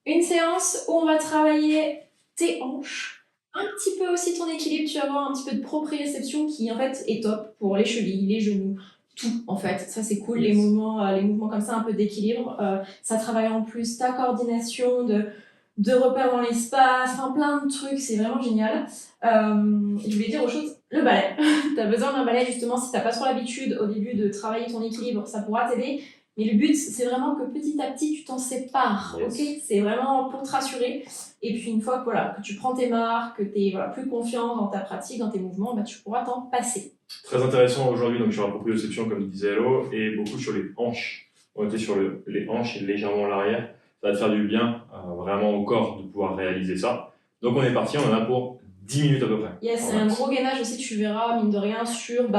Une séance où on va travailler tes hanches, un petit peu aussi ton équilibre, tu vas avoir un petit peu de proprioception qui en fait est top pour les chevilles, les genoux, tout en fait. Ça c'est cool, les mouvements comme ça un peu d'équilibre. Ça travaille en plus ta coordination, de repères dans l'espace, enfin plein de trucs, c'est vraiment génial. Je voulais dire autre chose, le balai. Tu as besoin d'un balai justement si tu n'as pas trop l'habitude au début de travailler ton équilibre, ça pourra t'aider. Mais le but, c'est vraiment que petit à petit, tu t'en sépares, Yes. ok? C'est vraiment pour te rassurer. Et puis une fois que, voilà, que tu prends tes marques, que tu es plus confiant dans ta pratique, dans tes mouvements, bah, tu pourras t'en passer. Très intéressant aujourd'hui donc sur la proprioception comme disait Hello et beaucoup sur les hanches. On était sur les hanches et légèrement l'arrière. Ça va te faire du bien vraiment au corps de pouvoir réaliser ça. Donc on est parti, on en a pour 10 minutes à peu près. Yes, c'est un gros gainage aussi, tu verras, mine de rien, sur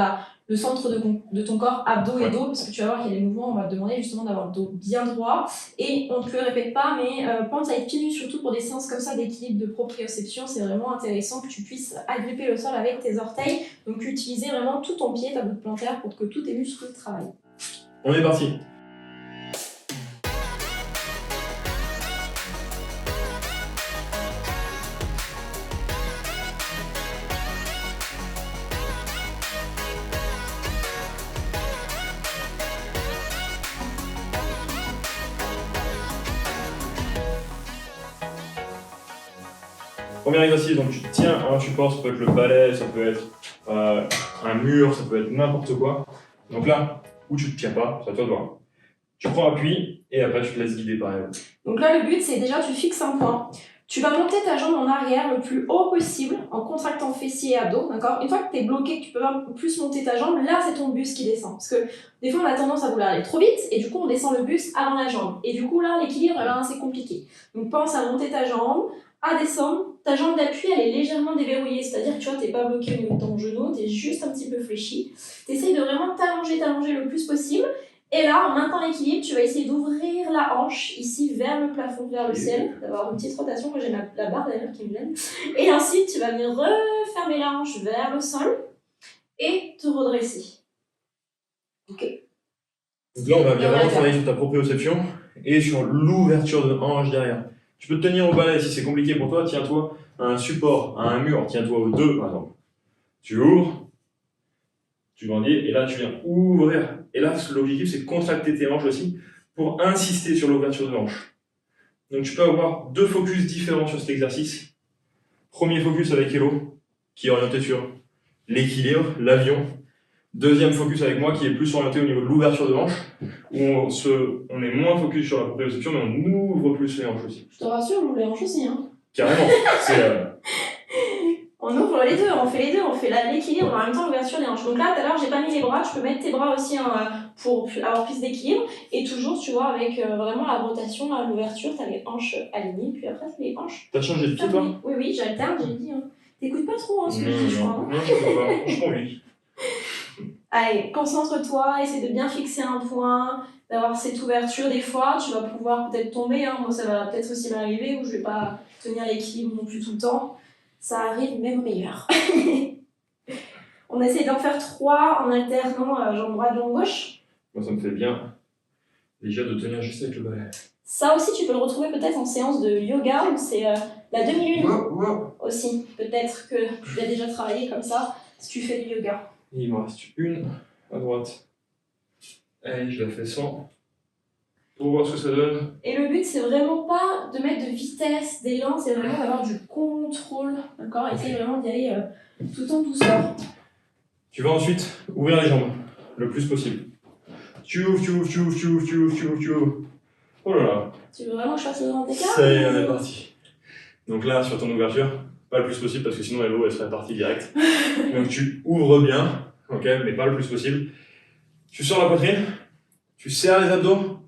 le centre de ton corps, abdos et dos, parce que tu vas voir qu'il y a des mouvements, on va te demander justement d'avoir le dos bien droit. Et on ne te le répète pas, mais pense à être pieds nus, surtout pour des séances comme ça d'équilibre, de proprioception, c'est vraiment intéressant que tu puisses agripper le sol avec tes orteils. Donc utiliser vraiment tout ton pied, ta botte plantaire, pour que tous tes muscles travaillent. On est parti. Premier exercice, donc tu tiens un support, ça peut être le balai, ça peut être un mur, ça peut être n'importe quoi. Donc là, où tu ne te tiens pas, c'est à toi de voir. Tu prends appui et après tu te laisses guider par elle. Donc là, le but, c'est déjà, tu fixes un point. Tu vas monter ta jambe en arrière le plus haut possible en contractant fessiers et abdos, d'accord? Une fois que tu es bloqué, que tu peux un peu plus monter ta jambe, là, c'est ton buste qui descend. Parce que des fois, on a tendance à vouloir aller trop vite et du coup, on descend le buste avant la jambe. Et du coup, là, l'équilibre, c'est compliqué. Donc pense à monter ta jambe, à descendre. Ta jambe d'appui, elle est légèrement déverrouillée, c'est-à-dire que tu vois, t'es pas bloqué au niveau de ton genou, t'es juste un petit peu fléchi. T'essayes de vraiment t'allonger le plus possible. Et là, en maintenant l'équilibre, tu vas essayer d'ouvrir la hanche ici vers le plafond, vers le ciel, d'avoir une petite rotation. Moi, j'ai la barre d'ailleurs qui me gêne. Et ensuite, tu vas venir refermer la hanche vers le sol et te redresser. Ok. Donc là, on va vraiment travailler sur ta proprioception et sur l'ouverture de hanche derrière. Tu peux te tenir au balai si c'est compliqué pour toi, tiens-toi à un support, à un mur, tiens-toi aux deux par exemple. Tu ouvres, tu grandis et là tu viens ouvrir. Et là, l'objectif c'est de contracter tes hanches aussi pour insister sur l'ouverture de hanche. Donc tu peux avoir deux focus différents sur cet exercice. Premier focus avec Hello, qui est orienté sur l'équilibre, l'avion. Deuxième focus avec moi qui est plus orienté au niveau de l'ouverture de hanche, où on est moins focus sur la proprioception, mais on ouvre plus les hanches aussi. Je te rassure, on ouvre les hanches aussi. Hein. Carrément. On ouvre les deux, on fait les deux, on fait l'équilibre en même temps l'ouverture des hanches. Donc là, tout à l'heure, j'ai pas mis les bras, tu peux mettre tes bras aussi pour avoir plus d'équilibre. Et toujours, tu vois, avec vraiment la rotation, l'ouverture, t'as les hanches alignées, puis après, c'est les hanches. T'as changé de pied, toi? Oui, j'alterne, j'ai dit. Hein. T'écoutes pas trop ce que je dis, je crois. Non, je sais pas, franchement, oui. Allez, concentre-toi, essaie de bien fixer un point, d'avoir cette ouverture. Des fois, tu vas pouvoir peut-être tomber. Hein. Moi, ça va peut-être aussi m'arriver où je vais pas tenir l'équilibre non plus tout le temps. Ça arrive même au meilleur. On essaie d'en faire 3 en alternant jambe droite, jambe gauche. Moi, ça me fait bien déjà de tenir juste avec le balai. Ça aussi, tu peux le retrouver peut-être en séance de yoga où c'est la demi-lune aussi. Peut-être que tu as déjà travaillé comme ça si tu fais du yoga. Et il me reste une à droite. Allez, je la fais sans. Pour voir ce que ça donne. Et le but, c'est vraiment pas de mettre de vitesse, d'élan, c'est vraiment d'avoir du contrôle. D'accord? Essaye vraiment d'y aller tout en douceur. Tu vas ensuite ouvrir les jambes le plus possible. Tu ouvres. Oh là là. Tu veux vraiment que je fasse le grand écart? Ça y est, on est parti. Donc là, sur ton ouverture, pas le plus possible parce que sinon l'eau elle serait partie direct. Donc tu ouvres bien, ok, mais pas le plus possible. Tu sors la poitrine, tu serres les abdos,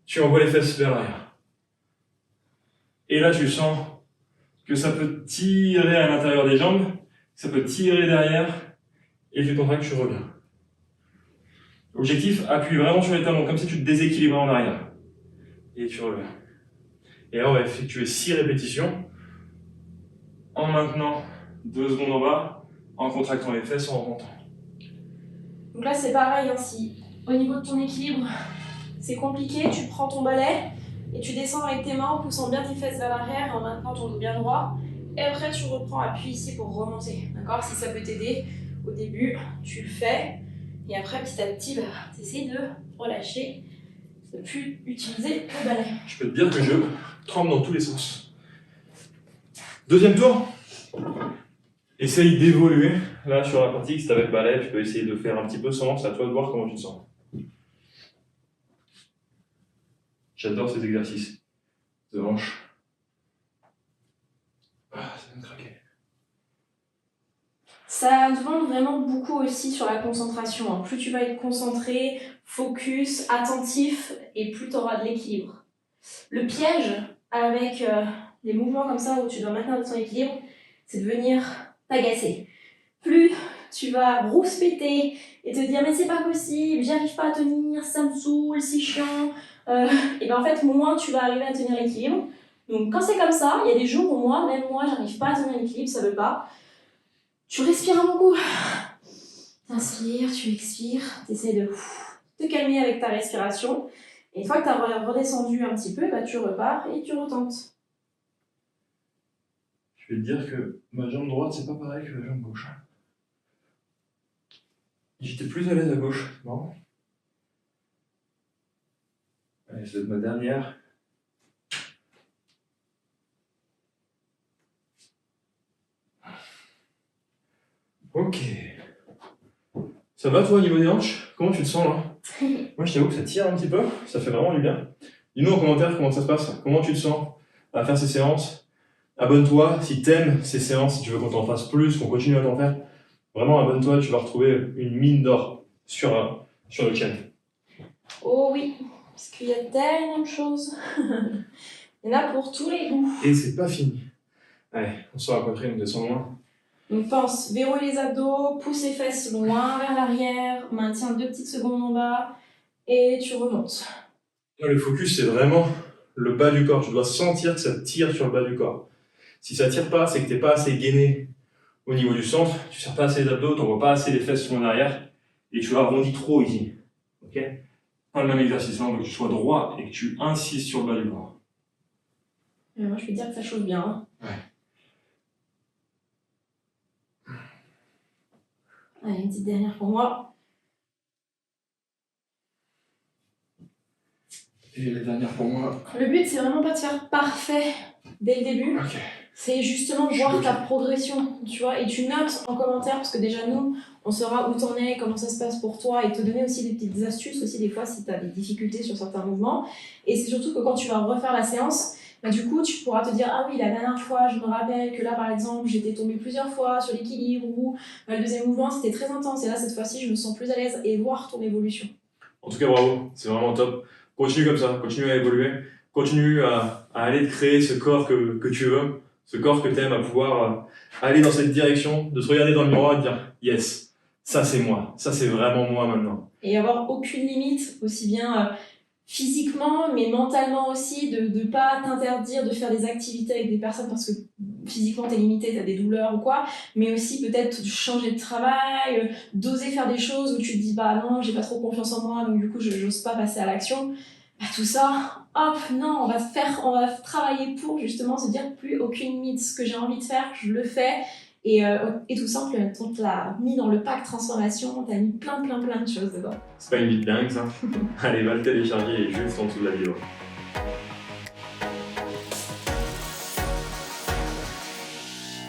tu envoies les fesses vers l'arrière. Et là, tu sens que ça peut tirer à l'intérieur des jambes, ça peut tirer derrière, et tu contractes, tu reviens. Objectif, appuie vraiment sur les talons, comme si tu te déséquilibrais en arrière. Et tu reviens. Et là, on va effectuer 6 répétitions, en maintenant 2 secondes en bas, en contractant les fesses, en remontant. Donc là, c'est pareil, hein, si au niveau de ton équilibre, c'est compliqué, tu prends ton balai, Et tu descends avec tes mains en poussant bien tes fesses vers l'arrière et en maintenant ton dos bien droit. Et après, tu reprends appui ici pour remonter. D'accord? Si ça peut t'aider, au début, tu le fais. Et après, petit à petit, tu essaies de relâcher, de ne plus utiliser le balai. Je peux te dire que je tremble dans tous les sens. Deuxième tour. Essaye d'évoluer. Là, sur la partie, si tu avec le balai, tu peux essayer de faire un petit peu sans. C'est à toi de voir comment tu te sens. J'adore ces exercices de hanche. Ah, ça vient de craquer. Ça demande vraiment beaucoup aussi sur la concentration. Plus tu vas être concentré, focus, attentif, et plus tu auras de l'équilibre. Le piège avec les mouvements comme ça où tu dois maintenir ton équilibre, c'est de venir t'agacer. Plus tu vas rouspéter et te dire mais c'est pas possible, j'y arrive pas à tenir, ça me saoule, c'est chiant, et bien en fait moins tu vas arriver à tenir l'équilibre. Donc quand c'est comme ça, il y a des jours où même moi j'arrive pas à tenir l'équilibre, ça veut pas. Tu respires un bon coup, t'inspires, tu expires, t'essaies de te calmer avec ta respiration. Et une fois que tu as redescendu un petit peu, tu repars et tu retentes. Je vais te dire que ma jambe droite, c'est pas pareil que la jambe gauche. J'étais plus à l'aise à gauche, non? Allez, c'est ma dernière. Ok. Ça va toi au niveau des hanches? Comment tu te sens là? Moi je t'avoue que ça tire un petit peu, ça fait vraiment du bien. Dis-nous en commentaire comment ça se passe, comment tu te sens à faire ces séances. Abonne-toi si t'aimes ces séances, si tu veux qu'on t'en fasse plus, qu'on continue à t'en faire. Vraiment abonne-toi, tu vas retrouver une mine d'or sur le channel. Oh oui, parce qu'il y a tellement de choses. Il y en a pour tous les goûts. Et c'est pas fini. Allez, on sort la poitrine, on descend loin. Donc pense, verrouille les abdos, pousse les fesses loin vers l'arrière, maintiens 2 petites secondes en bas et tu remontes. Le focus, c'est vraiment le bas du corps. Tu dois sentir que ça tire sur le bas du corps. Si ça tire pas, c'est que t'es pas assez gainé au niveau du centre. Tu serres pas assez les abdos, t'envoies pas assez les fesses sur en arrière et tu arrondis trop ici. Ok? Pas le même exercice, on veut que tu sois droit et que tu insistes sur le bas du corps. Et moi, je peux te dire que ça chauffe bien. Hein. Ouais. Allez, une petite dernière pour moi. Et la dernière pour moi. Le but, c'est vraiment pas de faire parfait dès le début. Ok. C'est justement voir ta progression, tu vois, et tu notes en commentaire, parce que déjà nous, on saura où t'en es, comment ça se passe pour toi, et te donner aussi des petites astuces aussi des fois si t'as des difficultés sur certains mouvements. Et c'est surtout que quand tu vas refaire la séance, du coup, tu pourras te dire « Ah oui, la dernière fois, je me rappelle que là, par exemple, j'étais tombée plusieurs fois sur l'équilibre, ou le deuxième mouvement, c'était très intense, et là, cette fois-ci, je me sens plus à l'aise, et voir ton évolution. » En tout cas, bravo, c'est vraiment top. Continue comme ça, continue à évoluer, continue à aller te créer ce corps que tu veux, ce corps que tu aimes, à pouvoir aller dans cette direction, de te regarder dans le miroir et te dire « Yes, ça c'est moi, ça c'est vraiment moi maintenant. » Et avoir aucune limite, aussi bien physiquement, mais mentalement aussi, de ne pas t'interdire de faire des activités avec des personnes parce que physiquement t'es limité, t'as des douleurs ou quoi, mais aussi peut-être changer de travail, d'oser faire des choses où tu te dis bah non, j'ai pas trop confiance en moi, donc du coup j'ose pas passer à l'action. Bah, tout ça, hop, non, on va travailler pour justement se dire plus aucune limite, ce que j'ai envie de faire, je le fais. Et tout simple, on te l'a mis dans le pack transformation, on t'a mis plein de choses dedans. C'est pas une vie de dingue ça. Allez, va le télécharger juste en dessous de la vidéo.